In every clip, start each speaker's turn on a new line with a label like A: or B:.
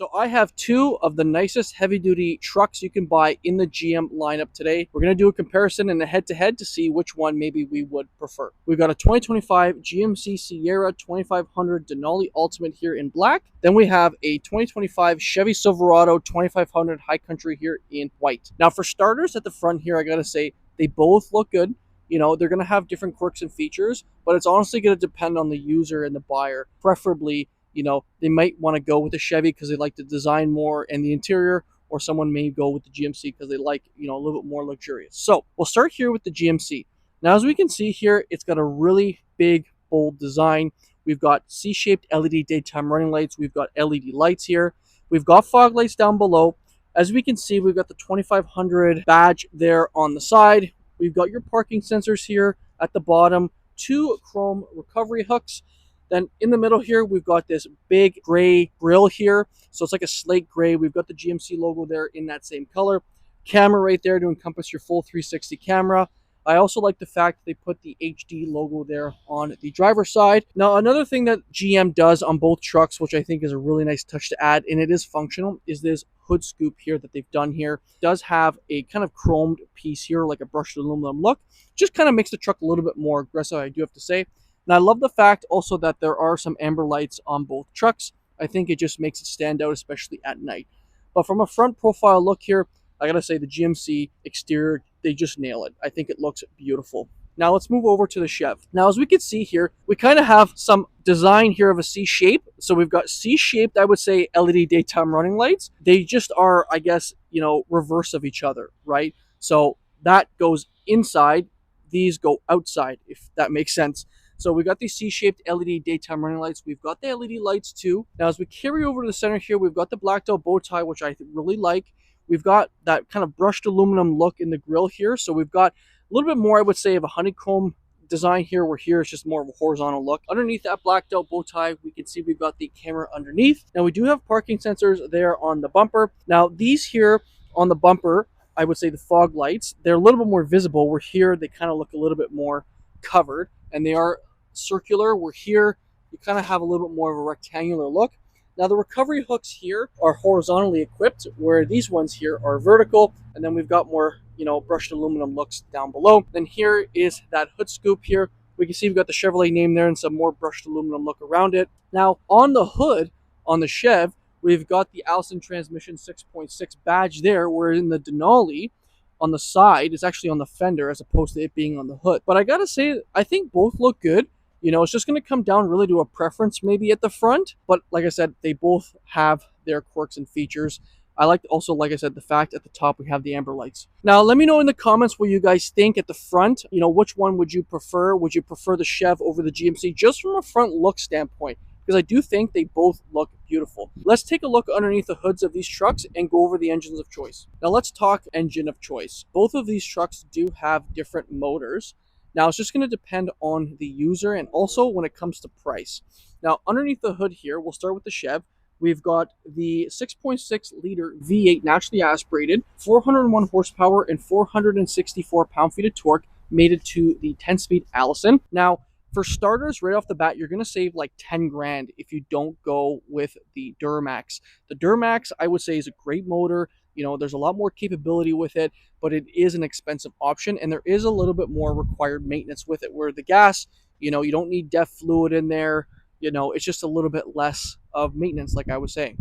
A: So I have two of the nicest heavy-duty trucks you can buy in the GM lineup today. We're going to do a comparison and a head-to-head to see which one maybe we would prefer. We've got a 2025 GMC Sierra 2500 Denali Ultimate here in black. Then we have a 2025 Chevy Silverado 2500 High Country here in white. Now for starters at the front here, I got to say they both look good. You know, they're going to have different quirks and features, but it's honestly going to depend on the user and the buyer. Preferably, you know, they might want to go with the Chevy because they like the design more and the interior, or someone may go with the GMC because they like, you know, a little bit more luxurious. So we'll start here with the GMC. Now, as we can see here, it's got a really big, bold design. We've got C-shaped LED daytime running lights. We've got LED lights here. We've got fog lights down below. As we can see, we've got the 2500 badge there on the side. We've got your parking sensors here at the bottom, two chrome recovery hooks. Then in the middle here, we've got this big gray grille here. So it's like a slate gray. We've got the GMC logo there in that same color. Camera right there to encompass your full 360 camera. I also like the fact they put the HD logo there on the driver's side. Now, another thing that GM does on both trucks, which I think is a really nice touch to add, and it is functional, is this hood scoop here that they've done here. It does have a kind of chromed piece here, like a brushed aluminum look. Just kind of makes the truck a little bit more aggressive, I do have to say. And I love the fact also that there are some amber lights on both trucks. I think it just makes it stand out, especially at night. But from a front profile look here, I gotta say the GMC exterior, they just nail it. I think it looks beautiful. Now let's move over to the Chev. Now, as we can see here, we kind of have some design here of a C shape. So we've got C-shaped, I would say, LED daytime running lights. They just are, I guess, you know, reverse of each other, right? So that goes inside, these go outside, if that makes sense. So we got these C-shaped LED daytime running lights. We've got the LED lights too. Now, as we carry over to the center here, we've got the blacked out bow tie, which I really like. We've got that kind of brushed aluminum look in the grille here. So we've got a little bit more, I would say, of a honeycomb design here, where here it's just more of a horizontal look. Underneath that blacked out bow tie, we can see we've got the camera underneath. Now, we do have parking sensors there on the bumper. Now, these here on the bumper, I would say the fog lights, they're a little bit more visible. Where here, they kind of look a little bit more covered, and they are circular. Where here you kind of have a little bit more of a rectangular look. Now the recovery hooks here are horizontally equipped, where these ones here are vertical, and then we've got more, you know, brushed aluminum looks down below. Then here is that hood scoop here. We can see we've got the Chevrolet name there and some more brushed aluminum look around it. Now on the hood on the Chev, we've got the Allison Transmission 6.6 badge there, where in the Denali on the side is actually on the fender as opposed to it being on the hood. But I gotta say, I think both look good. You know, it's just going to come down really to a preference maybe at the front. But like I said, they both have their quirks and features. I like also, like I said, the fact at the top we have the amber lights. Now, let me know in the comments what you guys think at the front. You know, which one would you prefer? Would you prefer the Chev over the GMC just from a front look standpoint? Because I do think they both look beautiful. Let's take a look underneath the hoods of these trucks and go over the engines of choice. Now, let's talk engine of choice. Both of these trucks do have different motors. Now, it's just going to depend on the user and also when it comes to price. Now, underneath the hood here, we'll start with the Chev. We've got the 6.6 liter V8 naturally aspirated, 401 horsepower and 464 pound-feet of torque, mated to the 10-speed Allison. Now, for starters, right off the bat, you're going to save like 10 grand if you don't go with the Duramax. The Duramax, I would say, is a great motor. You know, there's a lot more capability with it, but it is an expensive option, and there is a little bit more required maintenance with it, where the gas, you know, you don't need DEF fluid in there. You know, it's just a little bit less of maintenance, like I was saying.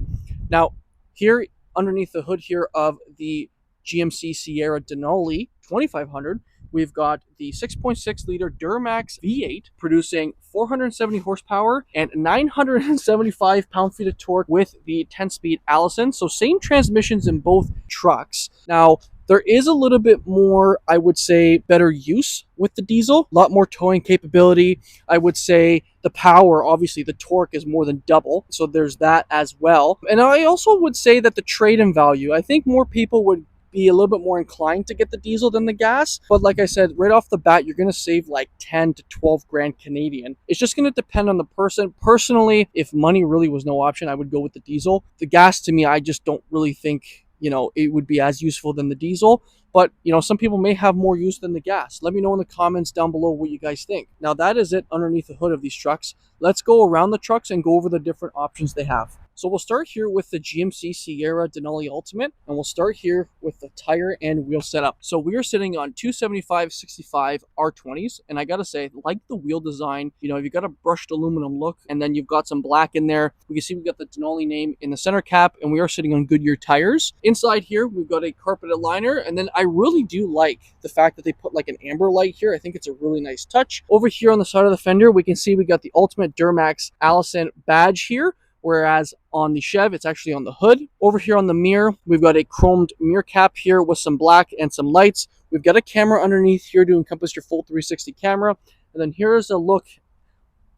A: Now, here underneath the hood here of the GMC Sierra Denali 2500, we've got the 6.6 liter Duramax V8 producing 470 horsepower and 975 pound-feet of torque with the 10-speed Allison. So same transmissions in both trucks. Now, there is a little bit more, I would say, better use with the diesel. A lot more towing capability. I would say the power, obviously the torque is more than double. So there's that as well. And I also would say that the trade-in value, I think more people would be a little bit more inclined to get the diesel than the gas. But like I said, right off the bat, you're going to save like 10 to 12 grand Canadian. It's just going to depend on the person. Personally, if money really was no option, I would go with the diesel. The gas, to me, I just don't really think, you know, it would be as useful than the diesel. But, you know, some people may have more use than the gas. Let me know in the comments down below what you guys think. Now, that is it underneath the hood of these trucks. Let's go around the trucks and go over the different options they have. So we'll start here with the GMC Sierra Denali Ultimate, and we'll start here with the tire and wheel setup. So we are sitting on 275/65 R20s, and I gotta say, like the wheel design, you've got a brushed aluminum look, and then you've got some black in there. We can see we've got the Denali name in the center cap, and we are sitting on Goodyear tires. Inside here, we've got a carpeted liner, and then I really do like the fact that they put like an amber light here. I think it's a really nice touch. Over here on the side of the fender, we can see we got the Ultimate Duramax Allison badge here, whereas on the Chev, it's actually on the hood. Over here on the mirror, we've got a chromed mirror cap here with some black and some lights. We've got a camera underneath here to encompass your full 360 camera. And then here is a look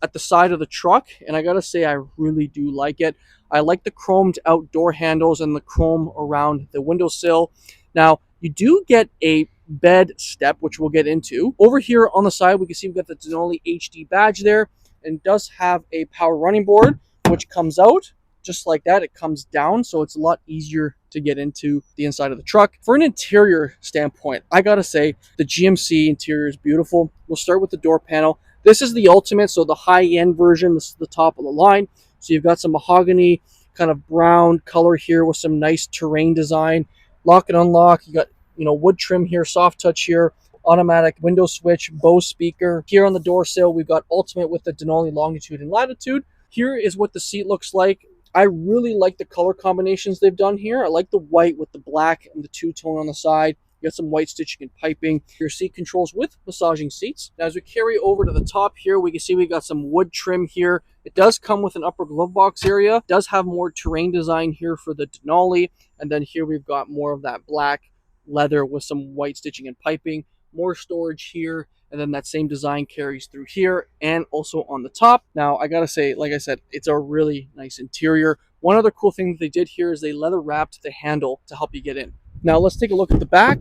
A: at the side of the truck, and I gotta say, I really do like it. I like the chromed outdoor handles and the chrome around the windowsill. Now, you do get a bed step, which we'll get into. Over here on the side, we can see we've got the Denali HD badge there, and it does have a power running board, which comes out just like that. It comes down, so it's a lot easier to get into the inside of the truck. For an interior standpoint, I gotta say the GMC interior is beautiful. We'll start with the door panel. This is the Ultimate, so the high-end version. This is the top of the line. So you've got some mahogany kind of brown color here with some nice terrain design. Lock and unlock. You got wood trim here, soft touch here, automatic window switch, Bose speaker. Here on the door sill, we've got Ultimate with the Denali longitude and latitude. Here is what the seat looks like. I really like the color combinations they've done here. I like the white with the black and the two-tone on the side. You got some white stitching and piping. Your seat controls with massaging seats. Now, as we carry over to the top here, we can see we got some wood trim here. It does come with an upper glove box area. It does have more terrain design here for the Denali. And then here we've got more of that black leather with some white stitching and piping. More storage here. And then that same design carries through here and also on the top. Now, I gotta say, like I said, it's a really nice interior. One other cool thing that they did here is they leather wrapped the handle to help you get in. Now, let's take a look at the back.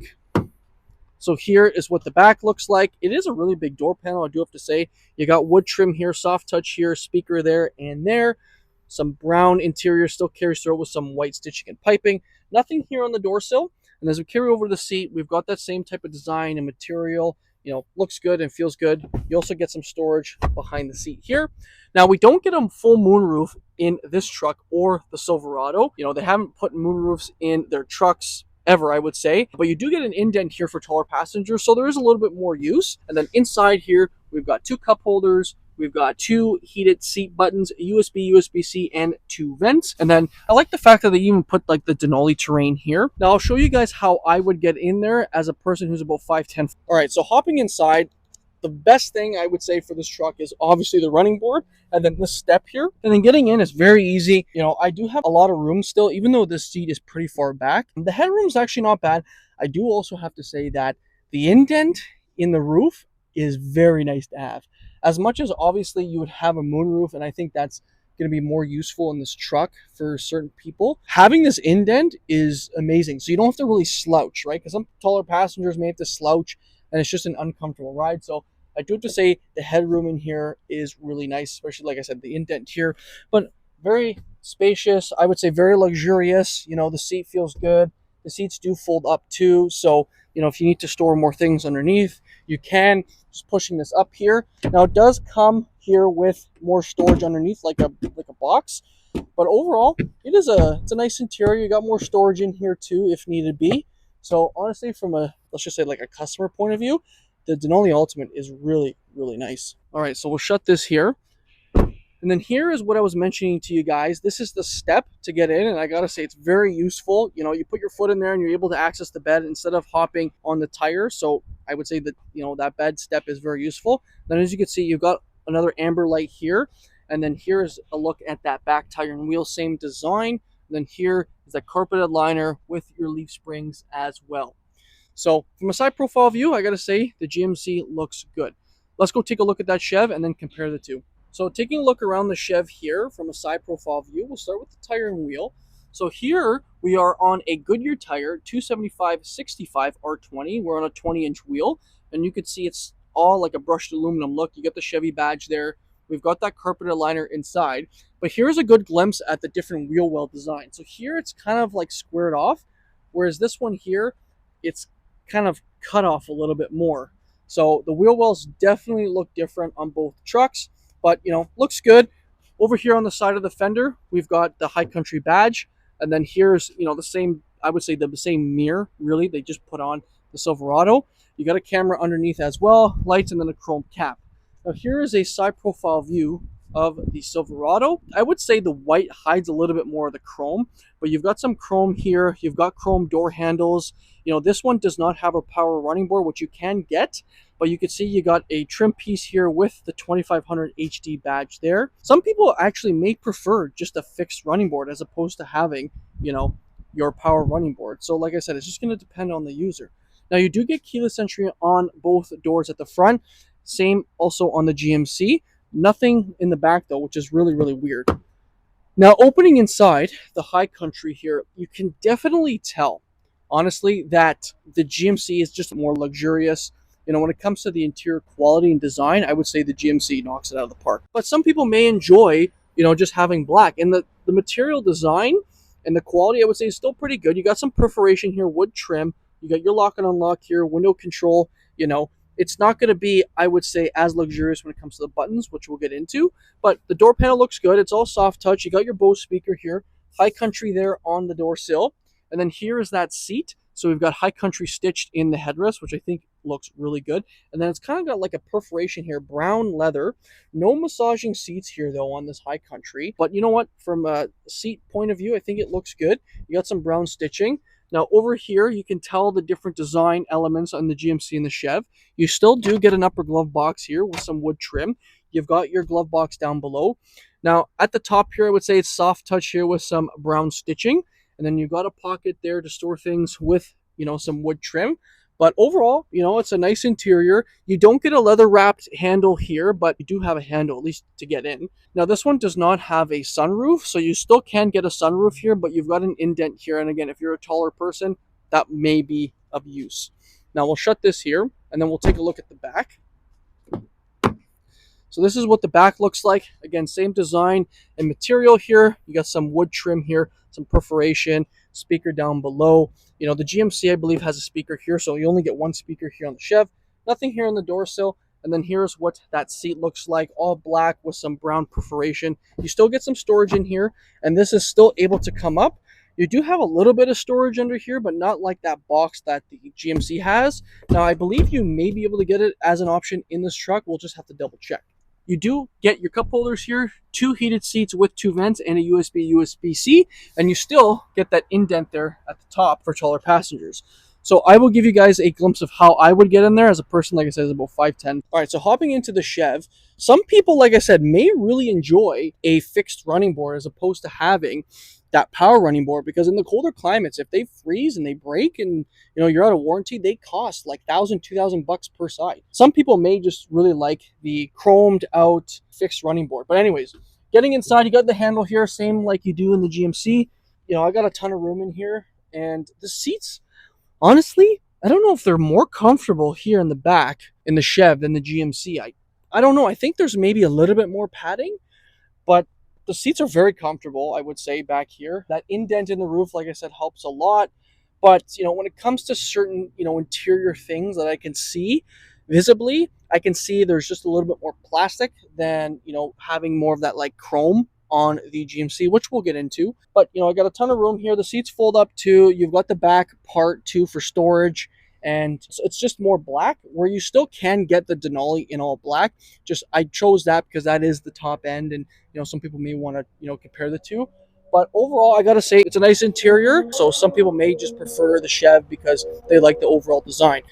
A: So here is what the back looks like. It is a really big door panel, I do have to say. You got wood trim here, soft touch here, speaker there and there. Some brown interior still carries through with some white stitching and piping. Nothing here on the door sill. And as we carry over to the seat, we've got that same type of design and material. Looks good and feels good. You also get some storage behind the seat here. Now, we don't get a full moonroof in this truck or the Silverado. They haven't put moonroofs in their trucks ever, I would say. But you do get an indent here for taller passengers, so there is a little bit more use. And then inside here, we've got two cup holders. We've got two heated seat buttons, USB, USB-C, and two vents. And then I like the fact that they even put like the Denali terrain here. Now I'll show you guys how I would get in there as a person who's about 5'10". All right, so hopping inside, the best thing I would say for this truck is obviously the running board and then this step here. And then getting in is very easy. I do have a lot of room still, even though this seat is pretty far back. The headroom is actually not bad. I do also have to say that the indent in the roof is very nice to have. As much as obviously you would have a moonroof, and I think that's going to be more useful in this truck for certain people, having this indent is amazing. So you don't have to really slouch, right? Because some taller passengers may have to slouch, and it's just an uncomfortable ride. So I do have to say the headroom in here is really nice, especially, like I said, the indent here. But very spacious, I would say very luxurious. The seat feels good. The seats do fold up too, so if you need to store more things underneath, you can. Just pushing this up here. Now, it does come here with more storage underneath, like a box. But overall, it's a nice interior. You got more storage in here too, if needed be. So honestly, from let's just say like a customer point of view, the Denali Ultimate is really, really nice. All right, so we'll shut this here. And then here is what I was mentioning to you guys. This is the step to get in, and I gotta say it's very useful. You put your foot in there and you're able to access the bed instead of hopping on the tire. So I would say that that bed step is very useful. Then as you can see, you've got another amber light here, and then here's a look at that back tire and wheel, same design. And then here is a carpeted liner with your leaf springs as well. So from a side profile view, I gotta say the GMC looks good. Let's go take a look at that Chev and then compare the two. So taking a look around the Chev here from a side profile view, we'll start with the tire and wheel. So here we are on a Goodyear tire, 275/65 R20. We're on a 20-inch wheel, and you can see it's all like a brushed aluminum look. You get the Chevy badge there. We've got that carpeted liner inside. But here's a good glimpse at the different wheel well design. So here it's kind of like squared off, whereas this one here, it's kind of cut off a little bit more. So the wheel wells definitely look different on both trucks. But, looks good. Over here on the side of the fender, we've got the High Country badge, and then here's, the same, I would say the same mirror, really, they just put on the Silverado. You got a camera underneath as well, lights, and then a chrome cap. Now here is a side profile view of the Silverado. I would say the white hides a little bit more of the chrome, but you've got some chrome here. You've got chrome door handles. This one does not have a power running board, which you can get, but you can see you got a trim piece here with the 2500 HD badge there. Some people actually may prefer just a fixed running board as opposed to having, your power running board. So like I said, it's just going to depend on the user. Now you do get keyless entry on both doors at the front. Same also on the GMC. Nothing in the back though, which is really, really weird. Now opening inside the High Country here, you can definitely tell, honestly, that the GMC is just more luxurious. When it comes to the interior quality and design, I would say the GMC knocks it out of the park. But some people may enjoy, just having black. And the material design and the quality, I would say, is still pretty good. You got some perforation here, wood trim. You got your lock and unlock here, window control. It's not going to be, I would say, as luxurious when it comes to the buttons, which we'll get into. But the door panel looks good. It's all soft touch. You got your Bose speaker here. High Country there on the door sill. And then here is that seat. So we've got High Country stitched in the headrest, which I think looks really good. And then it's kind of got like a perforation here, brown leather. No massaging seats here, though, on this High Country. But you know what? From a seat point of view, I think it looks good. You got some brown stitching. Now over here, you can tell the different design elements on the GMC and the Chev. You still do get an upper glove box here with some wood trim. You've got your glove box down below. Now at the top here, I would say it's soft touch here with some brown stitching. And then you've got a pocket there to store things with, some wood trim. But overall, it's a nice interior. You don't get a leather wrapped handle here, but you do have a handle at least to get in. Now this one does not have a sunroof, so you still can get a sunroof here, but you've got an indent here. And again, if you're a taller person, that may be of use. Now we'll shut this here and then we'll take a look at the back. So this is what the back looks like. Again, same design and material here. You got some wood trim here, some perforation, speaker down below. The GMC, I believe, has a speaker here, so you only get one speaker here on the Chev. Nothing here on the door sill. And then here's what that seat looks like, all black with some brown perforation. You still get some storage in here, and this is still able to come up. You do have a little bit of storage under here, but not like that box that the GMC has. Now, I believe you may be able to get it as an option in this truck. We'll just have to double check. You do get your cup holders here, 2 heated seats with 2 vents and a USB-C, and you still get that indent there at the top for taller passengers. So I will give you guys a glimpse of how I would get in there as a person, like I said, is about 5'10". All right, so hopping into the Chev, some people, like I said, may really enjoy a fixed running board as opposed to having that power running board, because in the colder climates, if they freeze and they break and you're out of warranty, they cost like $1,000-$2,000 per side. Some people may just really like the chromed out fixed running board. But anyways, getting inside, you got the handle here, same like you do in the GMC. I got a ton of room in here, and the seats, honestly, I don't know if they're more comfortable here in the back in the Chev than the GMC. I don't know. I think there's maybe a little bit more padding, but the seats are very comfortable, I would say, back here. That indent in the roof, like I said, helps a lot. But, when it comes to certain, interior things that I can see visibly, I can see there's just a little bit more plastic than, having more of that like chrome on the GMC, which we'll get into. But, I got a ton of room here. The seats fold up too. You've got the back part too for storage. And so it's just more black, where you still can get the Denali in all black. Just I chose that because that is the top end, and some people may want to compare the two. But overall, I gotta say it's a nice interior. So some people may just prefer the Chev because they like the overall design.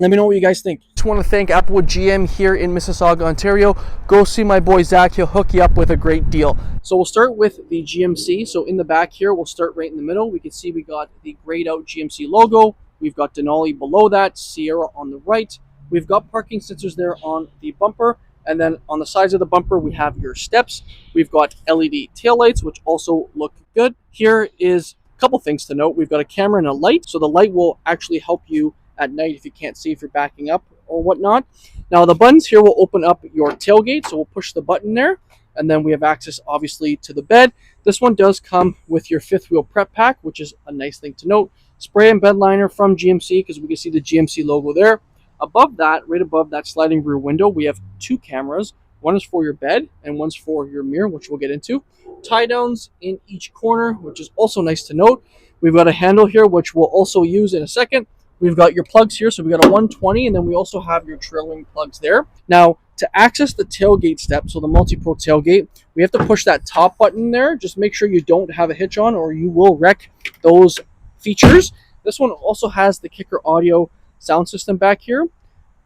A: Let me know what you guys think. Just want to thank Applewood GM here in Mississauga, Ontario. Go see my boy Zach. He'll hook you up with a great deal. So we'll start with the GMC. So in the back here, we'll start right in the middle. We can see we got the grayed out GMC logo. We've got Denali below that, Sierra on the right. We've got parking sensors there on the bumper. And then on the sides of the bumper, we have your steps. We've got LED taillights, which also look good. Here is a couple things to note. We've got a camera and a light. So the light will actually help you at night if you can't see, if you're backing up or whatnot. Now the buttons here will open up your tailgate, so we'll push the button there, and then we have access obviously to the bed. This one does come with your 5th wheel prep pack, which is a nice thing to note. Spray and bed liner from GMC, because we can see the GMC logo there. Above that, right above that sliding rear window, we have 2 cameras, One is for your bed and one's for your mirror, which we'll get into. Tie downs in each corner, which is also nice to note. We've got a handle here, which we'll also use in a second. We've got your plugs here, so we got a 120, and then we also have your trailing plugs there. Now, to access the tailgate step, so the multi-pro tailgate, we have to push that top button there. Just make sure you don't have a hitch on, or you will wreck those features. This one also has the Kicker audio sound system back here,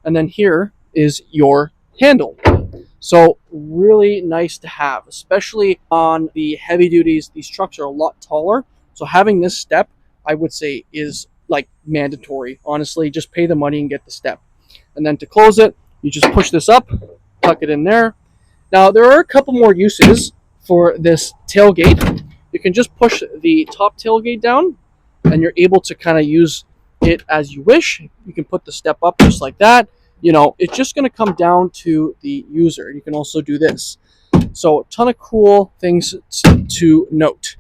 A: and then here is your handle. So really nice to have, especially on the heavy duties. These trucks are a lot taller, so having this step, I would say, is like mandatory. Honestly, just pay the money and get the step. And then to close it, you just push this up, tuck it in there. Now there are a couple more uses for this tailgate. You can just push the top tailgate down, and you're able to kind of use it as you wish. You can put the step up just like that. You know, it's just going to come down to the user. You can also do this. So a ton of cool things to note.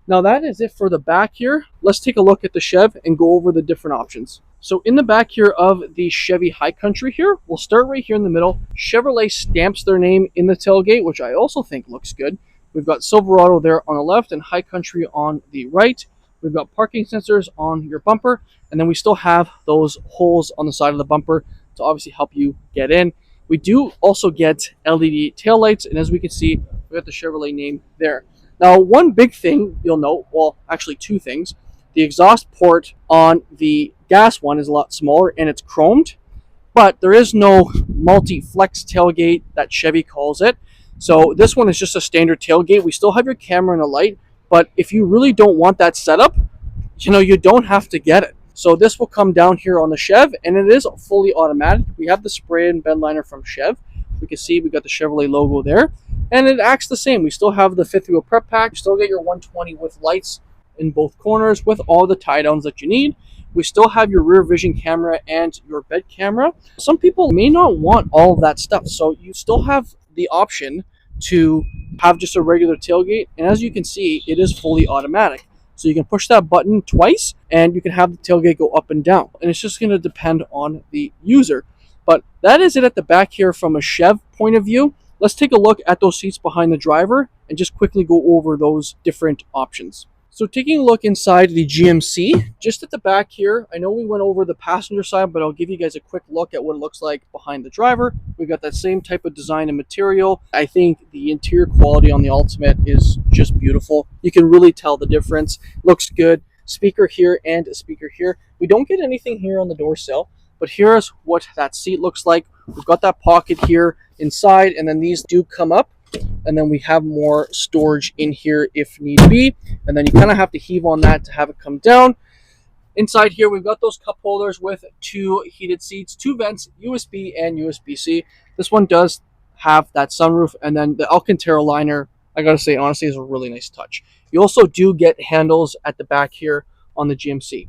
A: Now that is it for the back here. Let's take a look at the Chev and go over the different options. So in the back here of the Chevy High Country here, we'll start right here in the middle. Chevrolet stamps their name in the tailgate, which I also think looks good. We've got Silverado there on the left and High Country on the right. We've got parking sensors on your bumper, and then we still have those holes on the side of the bumper to obviously help you get in. We do also get LED taillights, and as we can see, we got the Chevrolet name there. Now, one big thing you'll note, well, actually two things. The exhaust port on the gas one is a lot smaller, and it's chromed, but there is no multi-flex tailgate that Chevy calls it. So this one is just a standard tailgate. We still have your camera and a light, but if you really don't want that setup, you don't have to get it. So this will come down here on the Chev, and it is fully automatic. We have the spray and bed liner from Chev. We can see we got the Chevrolet logo there, and it acts the same. We still have the fifth wheel prep pack. You still get your 120 with lights in both corners with all the tie downs that you need. We still have your rear vision camera and your bed camera. Some people may not want all of that stuff, so you still have the option to have just a regular tailgate, and as you can see, it is fully automatic. So you can push that button twice and you can have the tailgate go up and down, and it's just going to depend on the user. But that is it at the back here from a Chev point of view. Let's take a look at those seats behind the driver and just quickly go over those different options. So taking a look inside the GMC, just at the back here, I know we went over the passenger side, but I'll give you guys a quick look at what it looks like behind the driver. We've got that same type of design and material. I think the interior quality on the Ultimate is just beautiful. You can really tell the difference. Looks good. Speaker here and a speaker here. We don't get anything here on the door sill, but here's what that seat looks like. We've got that pocket here inside, and then these do come up. And then we have more storage in here if need be. And then you kind of have to heave on that to have it come down. Inside here, we've got those cup holders with two heated seats, two vents, USB and USB-C. This one does have that sunroof. And then the Alcantara liner, I got to say, honestly, is a really nice touch. You also do get handles at the back here on the GMC.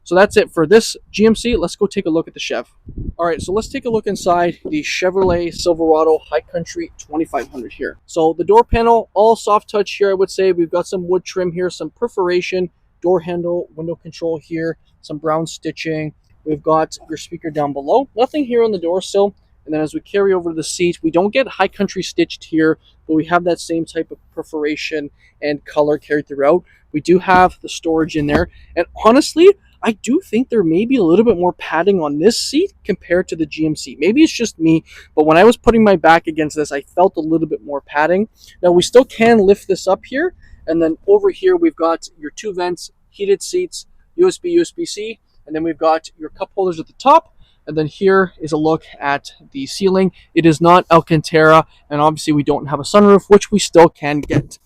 A: So that's it for this GMC. Let's go take a look at the Chev. All right, so let's take a look inside the Chevrolet Silverado High Country 2500 here. So the door panel, all soft touch here, I would say. We've got some wood trim here, some perforation, door handle, window control here, some brown stitching. We've got your speaker down below. Nothing here on the door sill. And then as we carry over to the seat, we don't get High Country stitched here, but we have that same type of perforation and color carried throughout. We do have the storage in there. And honestly, I do think there may be a little bit more padding on this seat compared to the GMC. Maybe it's just me, but when I was putting my back against this, I felt a little bit more padding. Now, we still can lift this up here, and then over here, we've got your two vents, heated seats, USB, USB-C, and then we've got your cup holders at the top, and then here is a look at the ceiling. It is not Alcantara, and obviously we don't have a sunroof, which we still can get.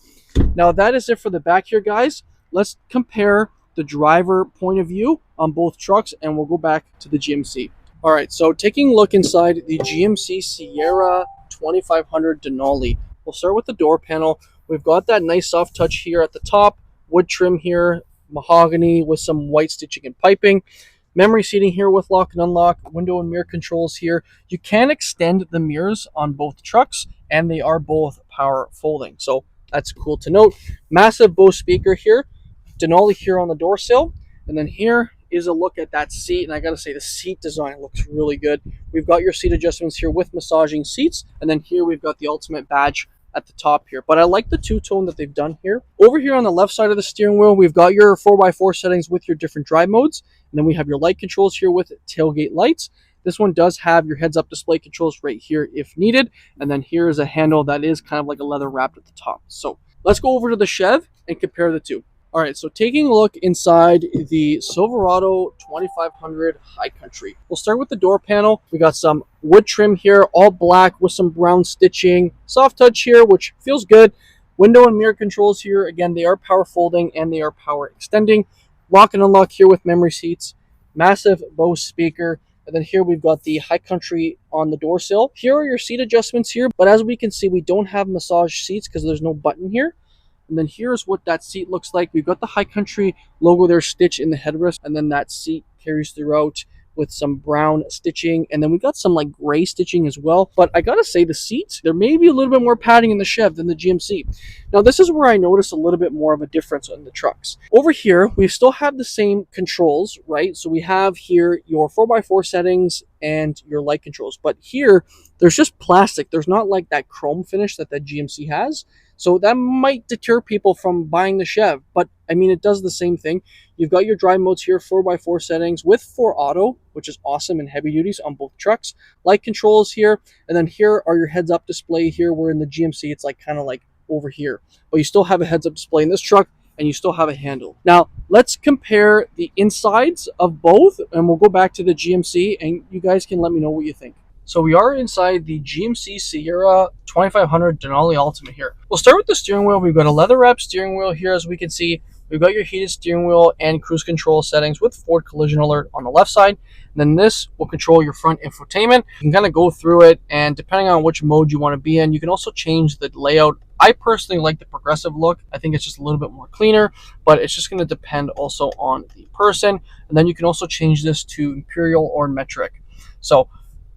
A: Now, that is it for the back here, guys. Let's compare the driver point of view on both trucks, and we'll go back to the GMC. All right, so taking a look inside the GMC Sierra 2500 Denali. We'll start with the door panel. We've got that nice soft touch here at the top, wood trim here, mahogany with some white stitching and piping. Memory seating here with lock and unlock, window and mirror controls here. You can extend the mirrors on both trucks, and they are both power folding. So that's cool to note. Massive Bose speaker here. Denali here on the door sill, and then here is a look at that seat, and I gotta say the seat design looks really good. We've got your seat adjustments here with massaging seats, and then here we've got the ultimate badge at the top here. But I like the two-tone that they've done here. Over here on the left side of the steering wheel, we've got your 4x4 settings with your different drive modes, and then we have your light controls here with tailgate lights. This one does have your heads-up display controls right here if needed, and then here is a handle that is kind of like a leather wrapped at the top. So let's go over to the Chev and compare the two. All right, so taking a look inside the Silverado 2500 High Country. We'll start with the door panel. We got some wood trim here, all black with some brown stitching. Soft touch here, which feels good. Window and mirror controls here. Again, they are power folding and they are power extending. Lock and unlock here with memory seats. Massive Bose speaker. And then here we've got the High Country on the door sill. Here are your seat adjustments here, but as we can see, we don't have massage seats because there's no button here. And then here's what that seat looks like. We've got the High Country logo there stitched in the headrest, and then that seat carries throughout with some brown stitching, and then we got some like gray stitching as well. But I gotta say, the seats, there may be a little bit more padding in the Chev than the GMC. Now this is where I notice a little bit more of a difference in the trucks. Over here we still have the same controls, right? So we have here your 4x4 settings and your light controls, but here there's just plastic. There's not like that chrome finish that GMC has. So that might deter people from buying the Chev, but I mean, it does the same thing. You've got your drive modes here, 4x4 settings with 4 auto, which is awesome in heavy duties on both trucks. Light controls here, and then here are your heads-up display here, where in the GMC it's like kind of like over here. But you still have a heads-up display in this truck, and you still have a handle. Now, let's compare the insides of both, and we'll go back to the GMC, and you guys can let me know what you think. So we are inside the GMC Sierra 2500 Denali Ultimate here. We'll start with the steering wheel. We've got a leather wrap steering wheel here, as we can see. We've got your heated steering wheel and cruise control settings with forward collision alert on the left side. And then this will control your front infotainment. You can kind of go through it, and depending on which mode you want to be in, you can also change the layout. I personally like the progressive look. I think it's just a little bit more cleaner, but it's just going to depend also on the person. And then you can also change this to Imperial or Metric. So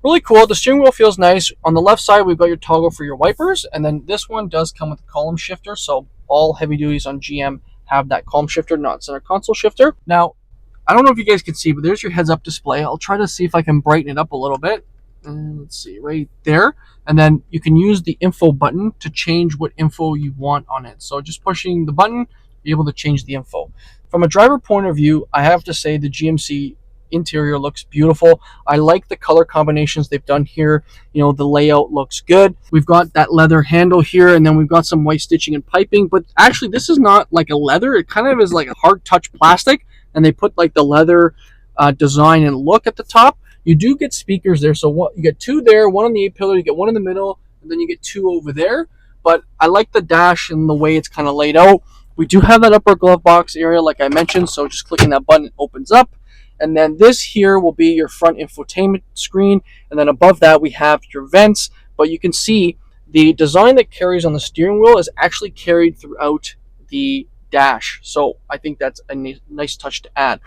A: really cool. The steering wheel feels nice. On the left side, we've got your toggle for your wipers, and then this one does come with a column shifter. So all heavy duties on GM have that column shifter, not center console shifter. Now, I don't know if you guys can see, but there's your heads-up display. I'll try to see if I can brighten it up a little bit. Let's see, right there. And then you can use the info button to change what info you want on it. So just pushing the button, you're able to change the info. From a driver point of view, I have to say the GMC interior looks beautiful. I like the color combinations they've done here. You know, the layout looks good. We've got that leather handle here, and then we've got some white stitching and piping, but actually this is not like a leather. It kind of is like a hard touch plastic, and they put like the leather design and look at the top. You do get speakers there, so what you get 2 there, 1 on the A-pillar, you get 1 in the middle, and then you get 2 over there. But I like the dash and the way it's kind of laid out. We do have that upper glove box area like I mentioned, so just clicking that button, it opens up. And then this here will be your front infotainment screen. And then above that, we have your vents. But you can see the design that carries on the steering wheel is actually carried throughout the dash. So I think that's a nice touch to add.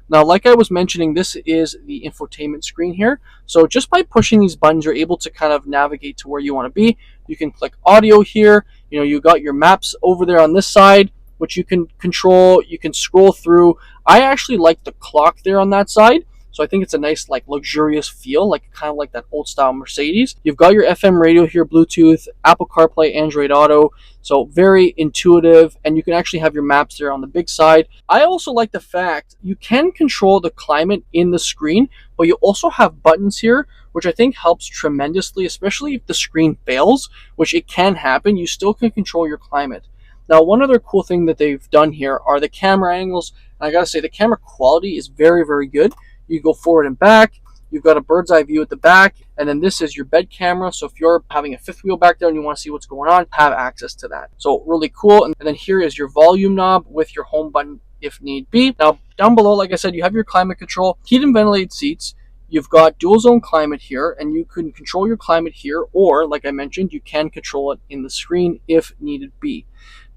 A: Now, like I was mentioning, this is the infotainment screen here. So just by pushing these buttons, you're able to kind of navigate to where you want to be. You can click audio here. You know, you got your maps over there on this side, which you can control. You can scroll through. I actually like the clock there on that side. So I think it's a nice, like, luxurious feel, like kind of like that old style Mercedes. You've got your FM radio here, Bluetooth, Apple CarPlay, Android Auto. So very intuitive, and you can actually have your maps there on the big side. I also like the fact you can control the climate in the screen, but you also have buttons here, which I think helps tremendously, especially if the screen fails, which it can happen. You still can control your climate. Now, one other cool thing that they've done here are the camera angles. And I gotta say, the camera quality is very, very good. You go forward and back. You've got a bird's eye view at the back. And then this is your bed camera. So if you're having a fifth wheel back there and you want to see what's going on, have access to that. So really cool. And then here is your volume knob with your home button if need be. Now, down below, like I said, you have your climate control, heat and ventilated seats. You've got dual zone climate here, and you can control your climate here, or like I mentioned, you can control it in the screen if needed be.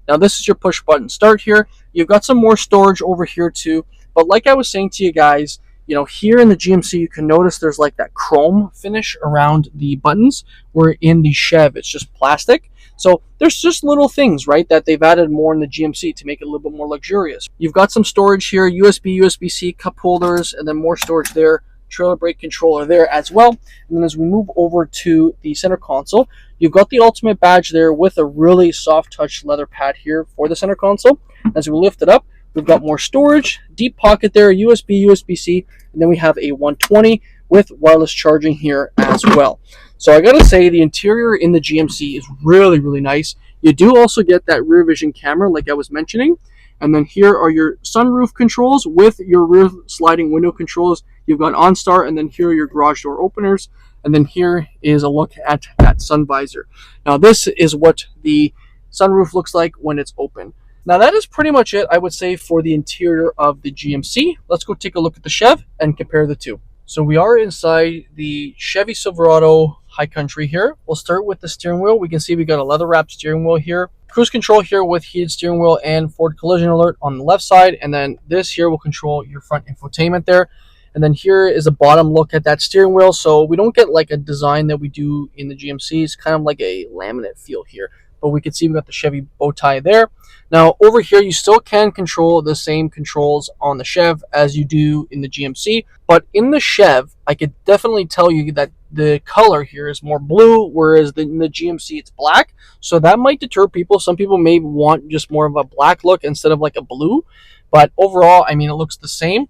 A: Now this is your push button start here. You've got some more storage over here too. But like I was saying to you guys, You know, here in the GMC, you can notice there's like that chrome finish around the buttons, where in the Chev, it's just plastic. So there's just little things, right, that they've added more in the GMC to make it a little bit more luxurious. You've got some storage here, USB, USB-C, cup holders, and then more storage there, trailer brake controller there as well. And then as we move over to the center console, you've got the Ultimate badge there with a really soft touch leather pad here for the center console. As we lift it up, we've got more storage, deep pocket there, USB, USB-C, and then we have a 120 with wireless charging here as well. So I gotta say, the interior in the GMC is really, really nice. You do also get that rear vision camera like I was mentioning. And then here are your sunroof controls with your rear sliding window controls. You've got OnStar, and then here are your garage door openers. And then here is a look at that sun visor. Now this is what the sunroof looks like when it's open. Now that is pretty much it, I would say, for the interior of the GMC. Let's go take a look at the Chev and compare the two. So we are inside the Chevy Silverado High Country here. We'll start with the steering wheel. We can see we got a leather wrapped steering wheel here. Cruise control here with heated steering wheel and forward collision alert on the left side. And then this here will control your front infotainment there. And then here is a bottom look at that steering wheel. So we don't get like a design that we do in the GMC. It's kind of like a laminate feel here. But we can see we got the Chevy bow tie there. Now over here, you still can control the same controls on the Chev as you do in the GMC. But in the Chev, I could definitely tell you that the color here is more blue, whereas in the GMC it's black. So that might deter people. Some people may want just more of a black look instead of like a blue. But overall, I mean, it looks the same.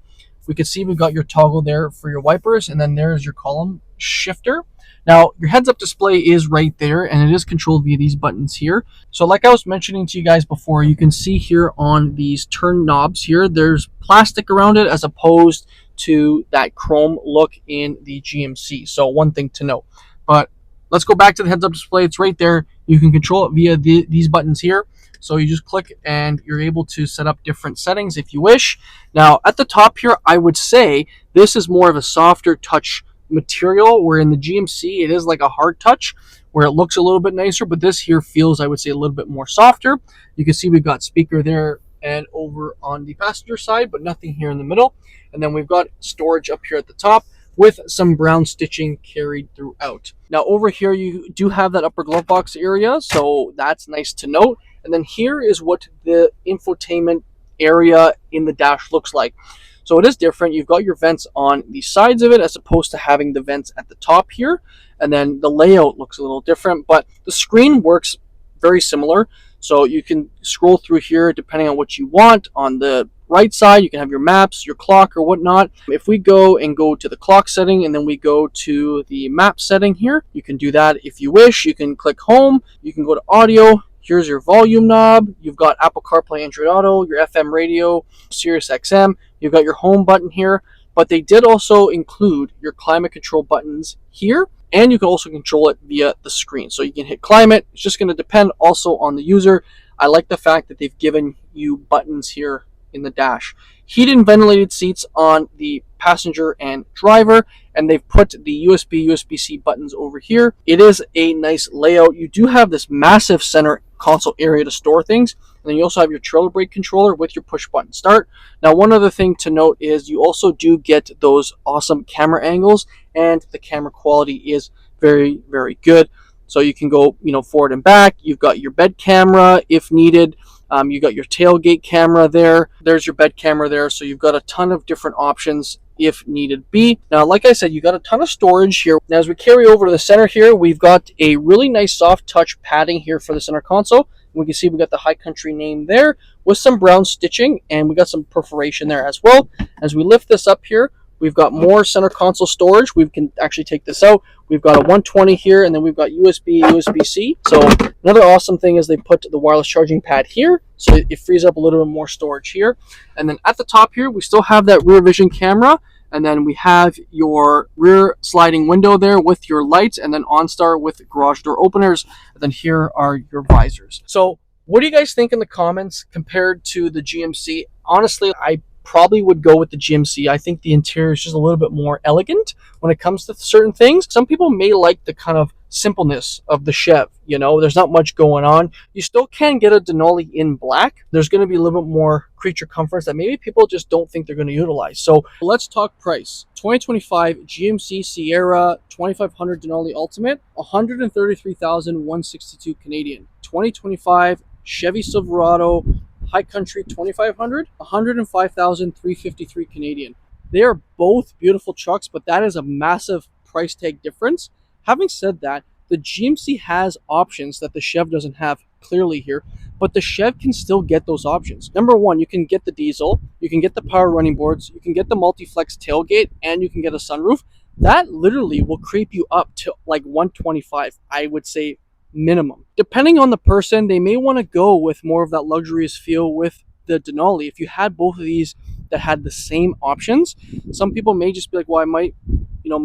A: We can see we've got your toggle there for your wipers, and then there's your column shifter. Now, your heads-up display is right there, and it is controlled via these buttons here. So like I was mentioning to you guys before, you can see here on these turn knobs here, there's plastic around it as opposed to that chrome look in the GMC. So one thing to note. But let's go back to the heads-up display. It's right there. You can control it via these buttons here. So you just click and you're able to set up different settings if you wish. Now, at the top here, I would say this is more of a softer touch material, where in the GMC it is like a hard touch where it looks a little bit nicer, but this here feels, I would say, a little bit more softer. You can see we've got speaker there and over on the passenger side, but nothing here in the middle. And then we've got storage up here at the top with some brown stitching carried throughout. Now over here you do have that upper glove box area, so that's nice to note. And then here is what the infotainment area in the dash looks like. So it is different. You've got your vents on the sides of it as opposed to having the vents at the top here. And then the layout looks a little different, but the screen works very similar. So you can scroll through here depending on what you want. On the right side, you can have your maps, your clock, or whatnot. If we go to the clock setting and then we go to the map setting here, you can do that if you wish. You can click home. You can go to audio. Here's your volume knob. You've got Apple CarPlay, Android Auto, your FM radio, Sirius XM. You've got your home button here, but they did also include your climate control buttons here, and you can also control it via the screen. So you can hit climate. It's just going to depend also on the user. I like the fact that they've given you buttons here in the dash. Heated and ventilated seats on the passenger and driver, and they've put the USB, USB-C buttons over here. It is a nice layout. You do have this massive center console area to store things, and then you also have your trailer brake controller with your push button start. Now, one other thing to note is you also do get those awesome camera angles, and the camera quality is very, very good. So you can go, forward and back. You've got your bed camera if needed. You got your tailgate camera there. There's your bed camera there. So you've got a ton of different options if needed be. Now, like I said, you got a ton of storage here. Now, as we carry over to the center here, we've got a really nice soft touch padding here for the center console. We can see we got the High Country name there with some brown stitching, and we got some perforation there as well. As we lift this up here, we've got more center console storage. We can actually take this out. We've got a 120 here, and then we've got USB, USB-C. So another awesome thing is they put the wireless charging pad here, so it frees up a little bit more storage here. And then at the top here, we still have that rear vision camera, and then we have your rear sliding window there with your lights, and then OnStar with garage door openers. And then here are your visors. So what do you guys think in the comments compared to the GMC? Honestly, I probably would go with the GMC. I think the interior is just a little bit more elegant when it comes to certain things. Some people may like the kind of simpleness of the Chev. You know, there's not much going on. You still can get a Denali in black. There's going to be a little bit more creature comforts that maybe people just don't think they're going to utilize. So let's talk price. 2025 GMC Sierra 2500 Denali Ultimate, 133,162 Canadian. 2025 Chevy Silverado High Country 2500, 105,353 Canadian. They are both beautiful trucks, but that is a massive price tag difference. Having said that, the GMC has options that the Chev doesn't have clearly here, but the Chev can still get those options. Number one, you can get the diesel, you can get the power running boards, you can get the multi-flex tailgate, and you can get a sunroof. That literally will creep you up to like 125, I would say, minimum. Depending on the person, they may want to go with more of that luxurious feel with the Denali. If you had both of these that had the same options, some people may just be like, well, I might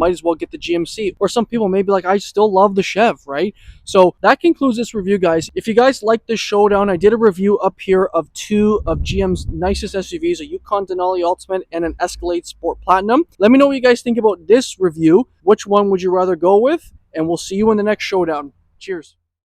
A: as well get the GMC. Or some people may be like, I still love the Chev, right? So that concludes this review, guys. If you guys like this showdown, I did a review up here of two of GM's nicest SUVs, a Yukon Denali Ultimate and an Escalade Sport Platinum. Let me know what you guys think about this review. Which one would you rather go with? And we'll see you in the next showdown. Cheers.